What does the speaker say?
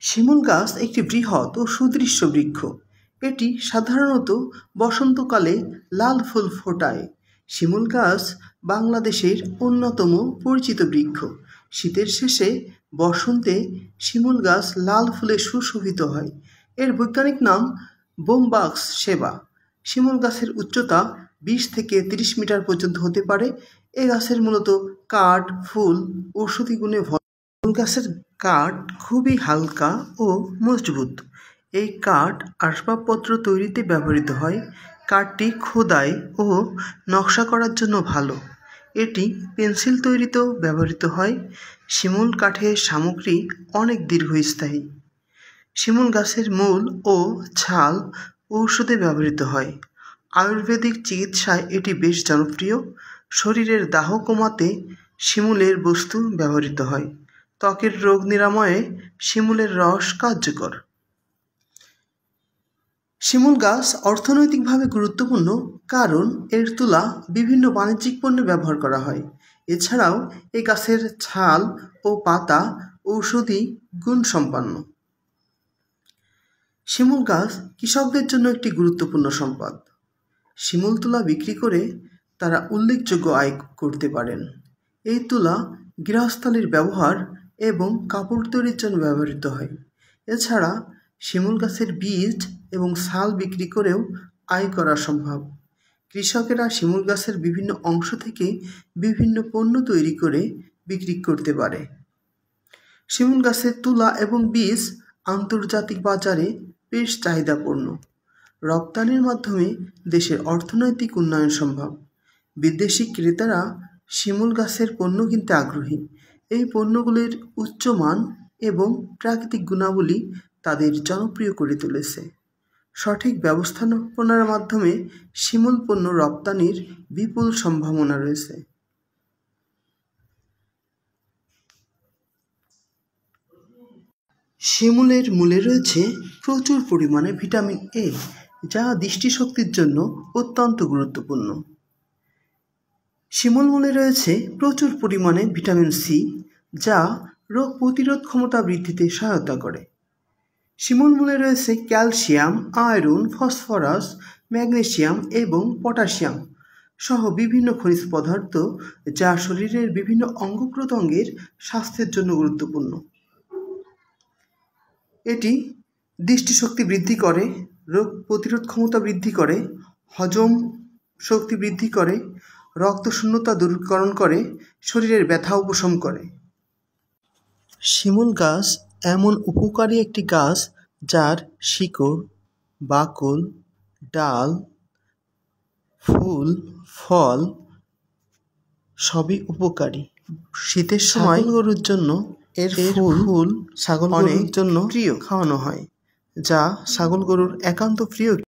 শিমুল গাছ একটি বৃহৎ ও সুদৃশ্য বৃক্ষ। এটি সাধারণত বসন্তকালে লাল ফুল ফোটায়। শিমুল গাছ বাংলাদেশের অন্যতম পরিচিত বৃক্ষ। শীতের শেষে বসন্তে শিমুল গাছ লাল ফুলে সুশোভিত হয়। এর বৈজ্ঞানিক নাম বোমবাক্স সেবা। শিমুল গাছের উচ্চতা 20 থেকে 30 মিটার পর্যন্ত হতে পারে। এ গাছের মূলত কাঠ, ফুল ঔষধি গুণে ভরপুর। শিমুল গাছের কাঠ খুবই হালকা ও মজবুত। এই কাঠ আসবাবপত্র তৈরিতে ব্যবহৃত হয়। কাঠটি খোদাই ও নকশা করার জন্য ভালো। এটি পেন্সিল তৈরিতেও ব্যবহৃত হয়। শিমুল কাঠের সামগ্রী অনেক দীর্ঘস্থায়ী। শিমুল গাছের মূল ও ছাল ঔষধে ব্যবহৃত হয়। আয়ুর্বেদিক চিকিৎসায় এটি বেশ জনপ্রিয়। শরীরের দাহ কমাতে শিমুলের বস্তু ব্যবহৃত হয়। ত্বকের রোগ নিরাময়ে শিমুলের রস কার্যকর। শিমুল গাছ অর্থনৈতিকভাবে গুরুত্বপূর্ণ কারণ এর তুলা বিভিন্ন বাণিজ্যিক পণ্যে ব্যবহার করা হয়। এছাড়াও এই গাছের ছাল ও পাতা ঔষধি গুণসম্পন্ন। শিমুল গাছ কৃষকদের জন্য একটি গুরুত্বপূর্ণ সম্পদ। শিমুল তুলা বিক্রি করে তারা উল্লেখযোগ্য আয় করতে পারেন। এই তুলা গৃহস্থালির ব্যবহার এবং কাপড় তৈরির জন্য ব্যবহৃত হয়। এছাড়া শিমুল গাছের বীজ এবং ছাল বিক্রি করেও আয় করা সম্ভব। কৃষকেরা শিমুল গাছের বিভিন্ন অংশ থেকে বিভিন্ন পণ্য তৈরি করে বিক্রি করতে পারে। শিমুল গাছের তুলা এবং বীজ আন্তর্জাতিক বাজারে বেশ চাহিদাপূর্ণ। রপ্তানির মাধ্যমে দেশের অর্থনৈতিক উন্নয়ন সম্ভব। বিদেশি ক্রেতারা শিমুল গাছের পণ্য কিনতে আগ্রহী। এই পণ্যগুলির উচ্চমান এবং প্রাকৃতিক গুণাবলী তাদের জনপ্রিয় করে তুলেছে। সঠিক ব্যবস্থাপনার মাধ্যমে শিমুল পণ্য রপ্তানির বিপুল সম্ভাবনা রয়েছে। শিমুলের মূলে রয়েছে প্রচুর পরিমাণে ভিটামিন এ, যা দৃষ্টিশক্তির জন্য অত্যন্ত গুরুত্বপূর্ণ। শিমুল মূলে রয়েছে প্রচুর পরিমাণে ভিটামিন সি, যা রোগ প্রতিরোধ ক্ষমতা বৃদ্ধিতে সহায়তা করে। শিমুল মূলে রয়েছে ক্যালসিয়াম, আয়রন, ফসফরাস, ম্যাগনেসিয়াম এবং পটাশিয়াম সহ বিভিন্ন খনিজ পদার্থ, যা শরীরের বিভিন্ন অঙ্গ প্রত্যঙ্গের স্বাস্থ্যের জন্য গুরুত্বপূর্ণ। এটি দৃষ্টিশক্তি বৃদ্ধি করে, রোগ প্রতিরোধ ক্ষমতা বৃদ্ধি করে, হজম শক্তি বৃদ্ধি করে, রক্তশূন্যতা দূরীকরণ করে, শরীরের ব্যথা উপশম করে। শিমুল গাছ এমন উপকারী একটি গাছ যার শিকড়, বাকল, ডাল, ফুল, ফল সবই উপকারী। শীতের সময় গরুর জন্য এর ফুল ছাগল গরুর জন্য প্রিয় খাওয়ানো হয়, যা ছাগল গরুর একান্ত প্রিয়।